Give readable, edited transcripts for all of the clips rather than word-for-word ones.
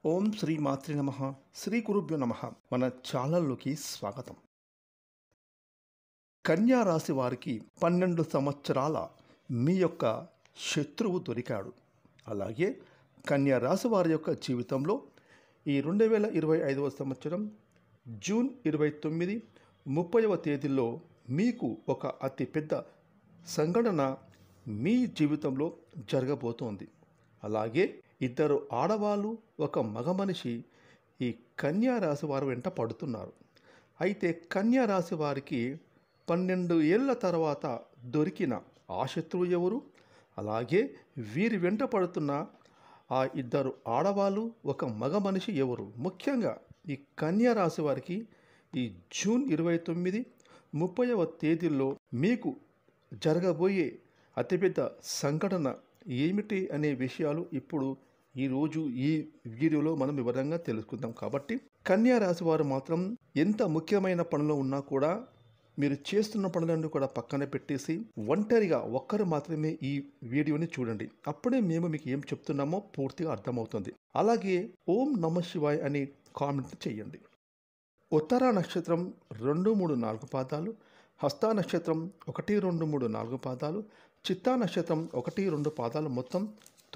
ఓం శ్రీ మాత్రి నమః. శ్రీ గురుభ్యో నమః. మన ఛానల్లోకి స్వాగతం. కన్యా రాశి వారికి 12 సంవత్సరాల మీ యొక్క శత్రువు దొరికాడు. అలాగే కన్యా రాశి వారి యొక్క జీవితంలో ఈ 2025వ సంవత్సరం జూన్ 29, 30వ తేదీల్లో మీకు ఒక అతిపెద్ద సంఘటన మీ జీవితంలో జరగబోతోంది. అలాగే ఇద్దరు ఆడవాళ్ళు, ఒక మగ మనిషి ఈ కన్యా రాశి వారు వెంట పడుతున్నారు. అయితే కన్యా రాశి వారికి 12 ఏళ్ల తర్వాత దొరికిన ఆ శత్రువు ఎవరు? అలాగే వీరి వెంట పడుతున్న ఆ ఇద్దరు ఆడవాళ్ళు, ఒక మగ మనిషి ఎవరు? ముఖ్యంగా ఈ కన్యా రాశి వారికి ఈ జూన్ 29, 30వ తేదీల్లో మీకు జరగబోయే అతిపెద్ద సంఘటన ఏమిటి అనే విషయాలు ఇప్పుడు ఈరోజు ఈ వీడియోలో మనం వివరంగా తెలుసుకుందాం. కాబట్టి కన్యా రాశి వారు మాత్రం ఎంత ముఖ్యమైన పనిలో ఉన్నా కూడా మీరు చేస్తున్న పనులన్నీ కూడా పక్కన పెట్టేసి ఒంటరిగా ఒక్కరు మాత్రమే ఈ వీడియోని చూడండి. అప్పుడే మేము మీకు ఏం చెప్తున్నామో పూర్తిగా అర్థమవుతుంది. అలాగే ఓం నమ శివాయ్ అని కామెంట్ చేయండి. ఉత్తర నక్షత్రం 2, 3, 4 పాదాలు, హస్త నక్షత్రం 1, 2, 3, 4 పాదాలు, చిత్తా నక్షత్రం 1, 2 పాదాలు, మొత్తం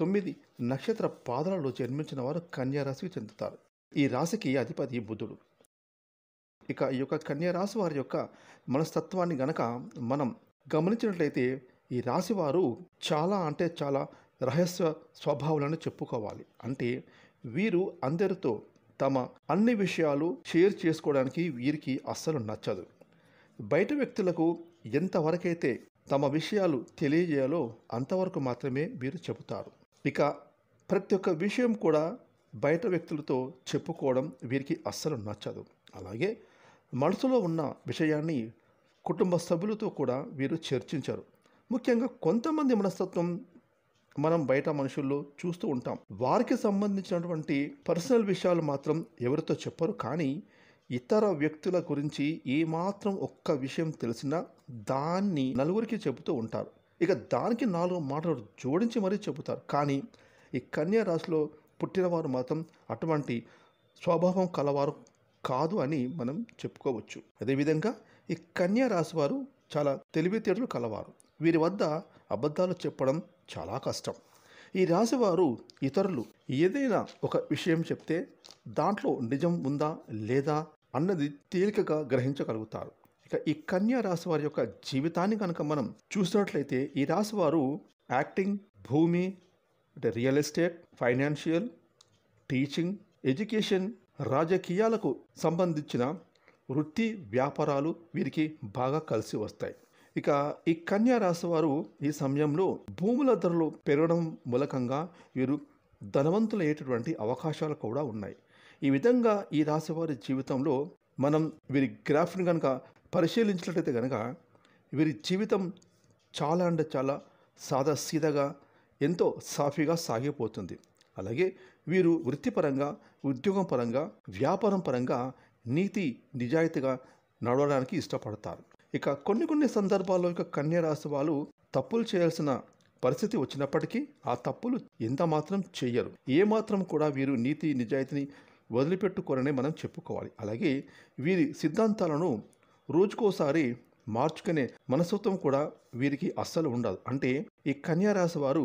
9 నక్షత్ర పాదాలలో జన్మించిన వారు కన్యా రాశికి చెందుతారు. ఈ రాశికి అధిపతి బుధుడు. ఇక ఈ యొక్క కన్యా రాశి వారి యొక్క మనస్తత్వాన్ని గనక మనం గమనించినట్లయితే ఈ రాశి వారు చాలా రహస్య స్వభావాలను చెప్పుకోవాలి. అంటే వీరు అందరితో తమ అన్ని విషయాలు షేర్ చేసుకోవడానికి వీరికి అస్సలు నచ్చదు. బయట వ్యక్తులకు ఎంతవరకైతే తమ విషయాలు తెలియజేయాలో అంతవరకు మాత్రమే వీరు చెబుతారు. ఇక ప్రతి ఒక్క విషయం కూడా బయట వ్యక్తులతో చెప్పుకోవడం వీరికి అస్సలు నచ్చదు. అలాగే మనసులో ఉన్న విషయాన్ని కుటుంబ సభ్యులతో కూడా వీరు చర్చించరు. ముఖ్యంగా కొంతమంది మనస్తత్వం మనం బయట మనుషుల్లో చూస్తూ ఉంటాం. వారికి సంబంధించినటువంటి పర్సనల్ విషయాలు మాత్రం ఎవరితో చెప్పరు. కానీ ఇతర వ్యక్తుల గురించి ఏమాత్రం ఒక్క విషయం తెలిసినా దాన్ని నలుగురికి చెబుతూ ఉంటారు. ఇక దానికి 4 మాటలు జోడించి మరీ చెబుతారు. కానీ ఈ కన్యా రాశిలో పుట్టినవారు మాత్రం అటువంటి స్వభావం కలవారు కాదు అని మనం చెప్పుకోవచ్చు. అదేవిధంగా ఈ కన్యా రాశి వారు చాలా తెలివితేటలు కలవారు. వీరి వద్ద అబద్ధాలు చెప్పడం చాలా కష్టం. ఈ రాశి వారు ఇతరులు ఏదైనా ఒక విషయం చెప్తే దాంట్లో నిజం ఉందా లేదా అన్నది తేలికగా గ్రహించగలుగుతారు. ఇక ఈ కన్యా రాశి వారి యొక్క జీవితాన్ని కనుక మనం చూసినట్లయితే ఈ రాశి వారు యాక్టింగ్, భూమి అంటే real estate, financial, teaching, education, రాజకీయాలకు సంబంధించిన వృత్తి వ్యాపారాలు వీరికి బాగా కలిసి వస్తాయి. ఇక ఈ కన్యా రాశి వారు ఈ సమయంలో భూముల ధరలు పెరగడం మూలకంగా వీరు ధనవంతులయ్యేటటువంటి అవకాశాలు కూడా ఉన్నాయి. ఈ విధంగా ఈ రాశి వారి జీవితంలో మనం వీరి గ్రాఫ్ని కనుక పరిశీలించినట్లయితే కనుక వీరి జీవితం చాలా సాదాసీదాగా ఎంతో సాఫీగా సాగిపోతుంది. అలాగే వీరు వృత్తిపరంగా, ఉద్యోగం పరంగా, వ్యాపారం పరంగా నీతి నిజాయితీగా నడవడానికి ఇష్టపడతారు. ఇక కొన్ని సందర్భాల్లో ఇక కన్యా రాశి వాళ్ళు తప్పులు చేయాల్సిన పరిస్థితి వచ్చినప్పటికీ ఆ తప్పులు ఎంత మాత్రం చేయరు. ఏమాత్రం కూడా వీరు నీతి నిజాయితీని వదిలిపెట్టుకోరనే మనం చెప్పుకోవాలి. అలాగే వీరి సిద్ధాంతాలను రోజుకోసారి మార్చుకునే మనస్తత్వం కూడా వీరికి అస్సలు ఉండదు. అంటే ఈ కన్యా రాశి వారు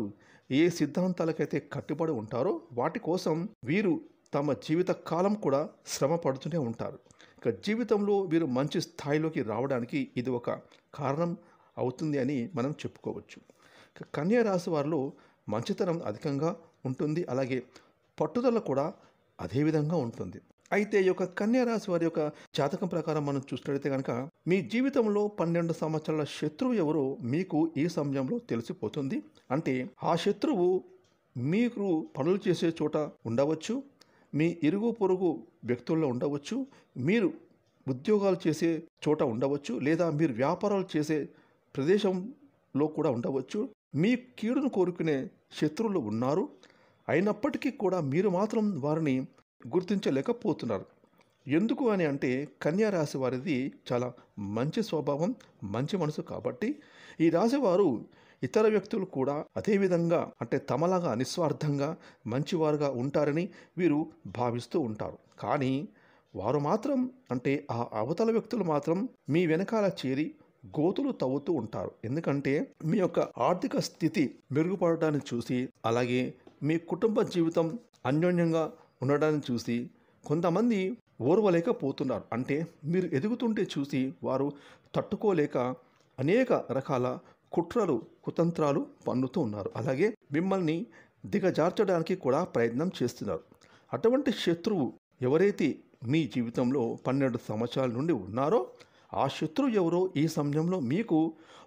ఏ సిద్ధాంతాలకైతే కట్టుబడి ఉంటారో వాటి కోసం వీరు తమ జీవిత కాలం కూడా శ్రమ పడుతూనే ఉంటారు. ఇక జీవితంలో వీరు మంచి స్థాయిలోకి రావడానికి ఇది ఒక కారణం అవుతుంది అని మనం చెప్పుకోవచ్చు. కన్యా రాశి వారిలో మంచితనం అధికంగా ఉంటుంది. అలాగే పట్టుదల కూడా అదేవిధంగా ఉంటుంది. అయితే ఈ యొక్క కన్యా రాశి వారి యొక్క జాతకం ప్రకారం మనం చూసినట్లయితే కనుక మీ జీవితంలో 12 సంవత్సరాల శత్రువు ఎవరో మీకు ఈ సమయంలో తెలిసిపోతుంది. అంటే ఆ శత్రువు మీరు పనులు చేసే చోట ఉండవచ్చు, మీ ఇరుగు పొరుగు వ్యక్తుల్లో ఉండవచ్చు, మీరు ఉద్యోగాలు చేసే చోట ఉండవచ్చు, లేదా మీరు వ్యాపారాలు చేసే ప్రదేశంలో కూడా ఉండవచ్చు. మీ కీడును కోరుకునే శత్రువులు ఉన్నారు. అయినప్పటికీ కూడా మీరు మాత్రం వారిని గుర్తించలేకపోతున్నారు. ఎందుకు అని అంటే కన్యా రాశి వారిది చాలా మంచి స్వభావం, మంచి మనసు. కాబట్టి ఈ రాశి వారు ఇతర వ్యక్తులు కూడా అదే విధంగా అంటే తమలాగా నిస్వార్థంగా మంచివారుగా ఉంటారని వీరు భావిస్తూ ఉంటారు. కానీ వారు మాత్రం అంటే ఆ అవతల వ్యక్తులు మాత్రం మీ వెనకాల చేరి గోతులు తవ్వుతూ ఉంటారు. ఎందుకంటే మీ యొక్క ఆర్థిక స్థితి మెరుగుపడటాన్ని చూసి, అలాగే మీ కుటుంబ జీవితం అన్యోన్యంగా ఉండడాన్ని చూసి కొంతమంది ఓర్వలేకపోతున్నారు. అంటే మీరు ఎదుగుతుంటే చూసి వారు తట్టుకోలేక అనేక రకాల కుట్రలు కుతంత్రాలు పన్నుతూ ఉన్నారు. అలాగే మిమ్మల్ని దిగజార్చడానికి కూడా ప్రయత్నం చేస్తున్నారు. అటువంటి శత్రువు ఎవరైతే మీ జీవితంలో 12 సంవత్సరాల నుండి ఉన్నారో ఆ శత్రువు ఎవరో ఈ సమయంలో మీకు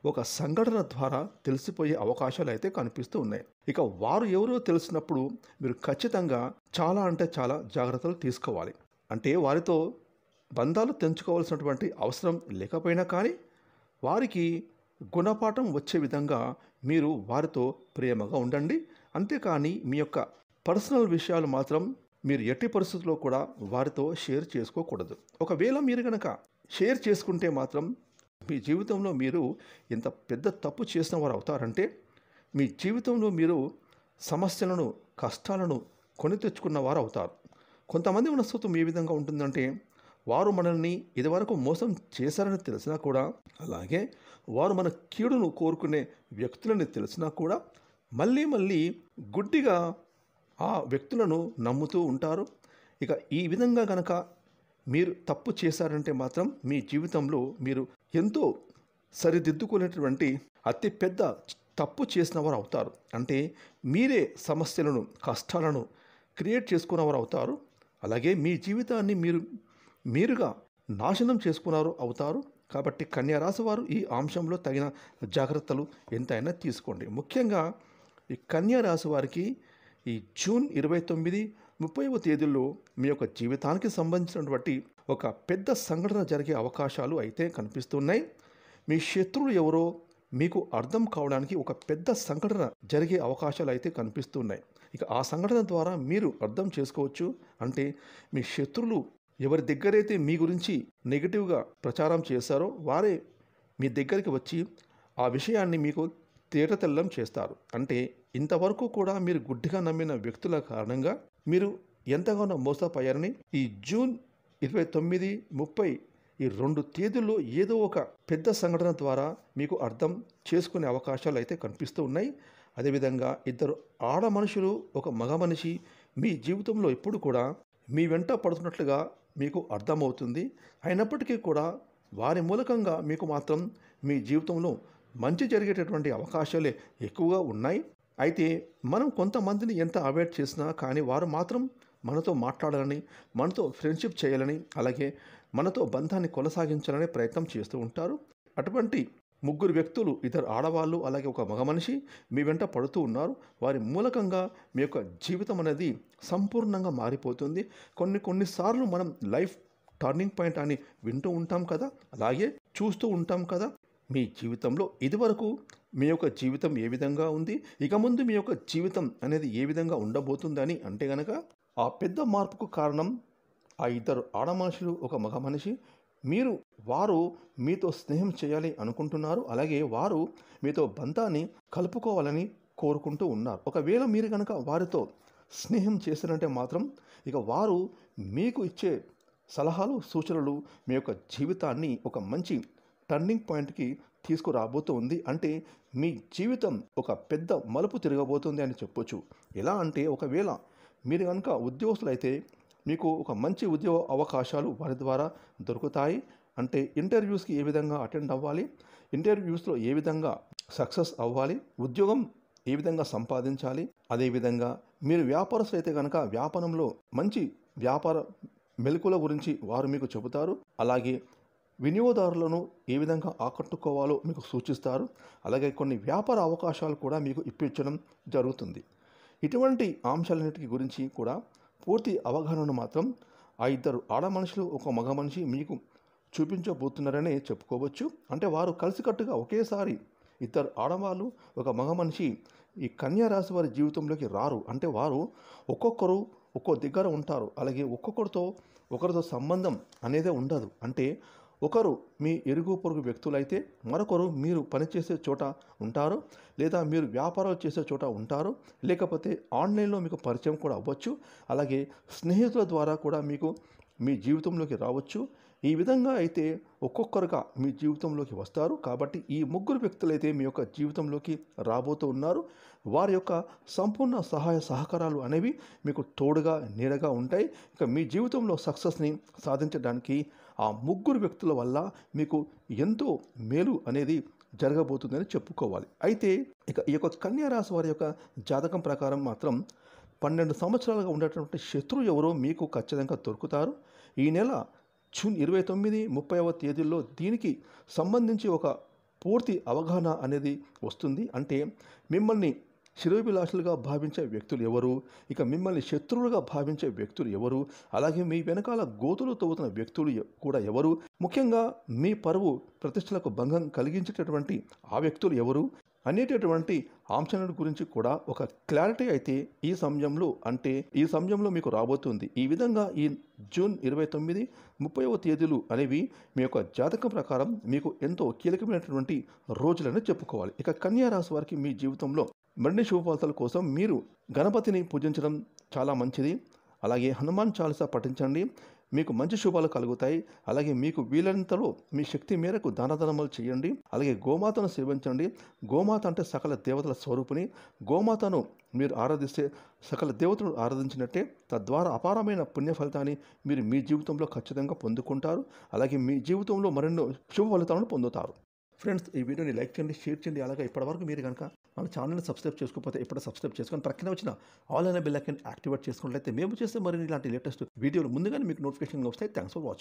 ఒక సంఘటన ద్వారా తెలిసిపోయే అవకాశాలు అయితే కనిపిస్తూ ఉన్నాయి. ఇక వారు ఎవరో తెలిసినప్పుడు మీరు ఖచ్చితంగా చాలా అంటే చాలా జాగ్రత్తలు తీసుకోవాలి. అంటే వారితో బంధాలు తెంచుకోవాల్సినటువంటి అవసరం లేకపోయినా కానీ వారికి గుణపాఠం వచ్చే విధంగా మీరు వారితో ప్రేమగా ఉండండి. అంతేకాని మీ యొక్క పర్సనల్ విషయాలు మాత్రం మీరు ఎట్టి పరిస్థితుల్లో కూడా వారితో షేర్ చేసుకోకూడదు. ఒకవేళ మీరు కనుక షేర్ చేసుకుంటే మాత్రం మీ జీవితంలో మీరు ఎంత పెద్ద తప్పు చేసిన వారు అవుతారంటే మీ జీవితంలో మీరు సమస్యలను కష్టాలను కొని తెచ్చుకున్న వారు అవుతారు. కొంతమంది మనస్తత్వం ఏ విధంగా ఉంటుందంటే వారు మనల్ని ఇదివరకు మోసం చేశారని తెలిసినా కూడా, అలాగే వారు మన కీడును కోరుకునే వ్యక్తులని తెలిసినా కూడా మళ్ళీ మళ్ళీ గుడ్డిగా ఆ వ్యక్తులను నమ్ముతూ ఉంటారు. ఇక ఈ విధంగా కనుక మీరు తప్పు చేశారంటే మాత్రం మీ జీవితంలో మీరు ఎంతో సరిదిద్దుకునేటువంటి అతి పెద్ద తప్పు చేసిన వారు అవుతారు. అంటే మీరే సమస్యలను కష్టాలను క్రియేట్ చేసుకున్నవారు అవుతారు. అలాగే మీ జీవితాన్ని మీరుగా నాశనం చేసుకున్నారు అవుతారు. కాబట్టి కన్యా రాశి వారు ఈ అంశంలో తగిన జాగ్రత్తలు ఎంతైనా తీసుకోండి. ముఖ్యంగా ఈ కన్యా రాశి వారికి ఈ జూన్ 29, 30వ తేదీల్లో మీ యొక్క జీవితానికి సంబంధించినటువంటి ఒక పెద్ద సంఘటన జరిగే అవకాశాలు అయితే కనిపిస్తున్నాయి. మీ శత్రువులు ఎవరో మీకు అర్థం కావడానికి ఒక పెద్ద సంఘటన జరిగే అవకాశాలు అయితే కనిపిస్తున్నాయి. ఇక ఆ సంఘటన ద్వారా మీరు అర్థం చేసుకోవచ్చు. అంటే మీ శత్రువులు ఎవరి దగ్గరైతే మీ గురించి నెగిటివ్గా ప్రచారం చేశారో వారే మీ దగ్గరికి వచ్చి ఆ విషయాన్ని మీకు తేటతెల్లం చేస్తారు. అంటే ఇంతవరకు కూడా మీరు గుడ్డిగా నమ్మిన వ్యక్తుల కారణంగా మీరు ఎంతగానో మోసపోయారని ఈ జూన్ 29, 30 ఈ 2 తేదీల్లో ఏదో ఒక పెద్ద సంఘటన ద్వారా మీకు అర్థం చేసుకునే అవకాశాలు అయితే కనిపిస్తూ ఉన్నాయి. అదేవిధంగా ఇద్దరు ఆడ మనుషులు ఒక మగ మనిషి మీ జీవితంలో ఎప్పుడు కూడా మీ వెంట పడుతున్నట్లుగా మీకు అర్థమవుతుంది. అయినప్పటికీ కూడా వారి మూలకంగా మీకు మాత్రం మీ జీవితంలో మంచి జరిగేటటువంటి అవకాశాలే ఎక్కువగా ఉన్నాయి. అయితే మనం కొంతమందిని ఎంత అవాయిడ్ చేసినా కానీ వారు మాత్రం మనతో మాట్లాడాలని, మనతో ఫ్రెండ్షిప్ చేయాలని, అలాగే మనతో బంధాన్ని కొనసాగించాలనే ప్రయత్నం చేస్తూ ఉంటారు. అటువంటి 3 వ్యక్తులు, ఇద్దరు ఆడవాళ్ళు అలాగే ఒక మగ మనిషి మీ వెంట పడుతూ ఉన్నారు. వారి మూలకంగా మీ యొక్క జీవితం అనేది సంపూర్ణంగా మారిపోతుంది. కొన్నిసార్లు మనం లైఫ్ టర్నింగ్ పాయింట్ అని వింటూ ఉంటాం కదా, అలాగే చూస్తూ ఉంటాం కదా. మీ జీవితంలో ఇదివరకు మీ యొక్క జీవితం ఏ విధంగా ఉంది, ఇక ముందు మీ యొక్క జీవితం అనేది ఏ విధంగా ఉండబోతుందని అంటే గనక ఆ పెద్ద మార్పుకు కారణం ఆ ఇద్దరు ఆడ మనుషులు ఒక మగ మనిషి. వారు మీతో స్నేహం చేయాలి అనుకుంటున్నారు. అలాగే వారు మీతో బంధాన్ని కలుపుకోవాలని కోరుకుంటూ ఉన్నారు. ఒకవేళ మీరు కనుక వారితో స్నేహం చేశారంటే మాత్రం ఇక వారు మీకు ఇచ్చే సలహాలు సూచనలు మీ యొక్క జీవితాన్ని ఒక మంచి టర్నింగ్ పాయింట్కి తీసుకురాబోతూ ఉంది. అంటే మీ జీవితం ఒక పెద్ద మలుపు తిరగబోతుంది అని చెప్పొచ్చు. ఎలా అంటే ఒకవేళ మీరు కనుక ఉద్యోగస్తులైతే మీకు ఒక మంచి ఉద్యోగ అవకాశాలు వారి ద్వారా దొరుకుతాయి. అంటే ఇంటర్వ్యూస్కి ఏ విధంగా అటెండ్ అవ్వాలి, ఇంటర్వ్యూస్లో ఏ విధంగా సక్సెస్ అవ్వాలి, ఉద్యోగం ఏ విధంగా సంపాదించాలి. అదేవిధంగా మీరు వ్యాపారస్తులు అయితే కనుక వ్యాపారంలో మంచి వ్యాపార మెలకుల గురించి వారు మీకు చెబుతారు. అలాగే వినియోగదారులను ఏ విధంగా ఆకట్టుకోవాలో మీకు సూచిస్తారు. అలాగే కొన్ని వ్యాపార అవకాశాలు కూడా మీకు ఇప్పించడం జరుగుతుంది. ఇటువంటి అంశాలన్నిటి గురించి కూడా పూర్తి అవగాహనను మాత్రం ఆ ఇద్దరు ఆడ మనుషులు ఒక మగ మనిషి మీకు చూపించబోతున్నారనే చెప్పుకోవచ్చు. అంటే వారు కలిసికట్టుగా ఒకేసారి ఇద్దరు ఆడవాళ్ళు ఒక మగ మనిషి ఈ కన్యా రాశి వారి జీవితంలోకి రారు. అంటే వారు ఒక్కొక్కరు ఒక్కో దగ్గర ఉంటారు. అలాగే ఒక్కొక్కరితో సంబంధం అనేదే ఉండదు. అంటే ఒకరు మీ ఇరుగు పొరుగు వ్యక్తులైతే మరొకరు మీరు పనిచేసే చోట ఉంటారు, లేదా మీరు వ్యాపారాలు చేసే చోట ఉంటారు, లేకపోతే ఆన్లైన్లో మీకు పరిచయం కూడా అవ్వచ్చు. అలాగే స్నేహితుల ద్వారా కూడా మీకు మీ జీవితంలోకి రావచ్చు. ఈ విధంగా అయితే ఒక్కొక్కరుగా మీ జీవితంలోకి వస్తారు. కాబట్టి ఈ ముగ్గురు వ్యక్తులైతే మీ యొక్క జీవితంలోకి రాబోతూ ఉన్నారు. వారి యొక్క సంపూర్ణ సహాయ సహకారాలు అనేవి మీకు తోడుగా నీడగా ఉంటాయి. ఇక మీ జీవితంలో సక్సెస్ని సాధించడానికి ఆ ముగ్గురు వ్యక్తుల వల్ల మీకు ఎంతో మేలు అనేది జరగబోతుందని చెప్పుకోవాలి. అయితే ఇక ఈ యొక్క కన్యా రాశి వారి యొక్క జాతకం ప్రకారం మాత్రం 12 సంవత్సరాలుగా ఉండేటువంటి శత్రువు ఎవరో మీకు ఖచ్చితంగా దొరుకుతారు. ఈ నెల జూన్ 29, 30వ తేదీల్లో దీనికి సంబంధించి ఒక పూర్తి అవగాహన అనేది వస్తుంది. అంటే మిమ్మల్ని శిరోభిలాషులుగా భావించే వ్యక్తులు ఎవరు, ఇక మిమ్మల్ని శత్రువులుగా భావించే వ్యక్తులు ఎవరు, అలాగే మీ వెనకాల గోతులు తవ్వుతున్న వ్యక్తులు కూడా ఎవరు, ముఖ్యంగా మీ పరువు ప్రతిష్టలకు భంగం కలిగించేటటువంటి ఆ వ్యక్తులు ఎవరు అనేటటువంటి అంశాల గురించి కూడా ఒక క్లారిటీ అయితే ఈ సమయంలో మీకు రాబోతుంది. ఈ విధంగా ఈ జూన్ 29, 30వ తేదీలు అనేవి మీ యొక్క జాతకం ప్రకారం మీకు ఎంతో కీలకమైనటువంటి రోజులని చెప్పుకోవాలి. ఇక కన్యా రాశి వారికి మీ జీవితంలో మరిన్ని శుభ ఫలితాల కోసం మీరు గణపతిని పూజించడం చాలా మంచిది. అలాగే హనుమాన్ చాలీసా పఠించండి, మీకు మంచి శుభాలు కలుగుతాయి. అలాగే మీకు వీలైనంతలో మీ శక్తి మేరకు దానధర్మాలు చేయండి. అలాగే గోమాతను సేవించండి. గోమాత అంటే సకల దేవతల స్వరూపిణి. గోమాతను మీరు ఆరాధిస్తే సకల దేవతలను ఆరాధించినట్టే. తద్వారా అపారమైన పుణ్య ఫలితాన్ని మీరు మీ జీవితంలో ఖచ్చితంగా పొందుకుంటారు. అలాగే మీ జీవితంలో మరెన్నో శుభ ఫలితాలను పొందుతారు. ఫ్రెండ్స్, ఈ వీడియోని లైక్ చేయండి, షేర్ చేయండి. అలాగే ఇప్పటివరకు మీరు కనుక మన ఛానల్ని సబ్స్క్రైబ్ చేసుకోకపోతే ఎప్పుడు సబ్స్క్రైబ్ చేసుకొని ప్రక్కన వచ్చిన ఆల్ అనే బెల్ ఐకాన్ యాక్టివేట్ చేసుకున్నట్లయితే మేము చేస్తే మరిన్ని ఇలాంటి లేటెస్ట్ వీడియోలు ముందుగానే మీకు నోటిఫికేషన్ వస్తాయి. Thanks for watching.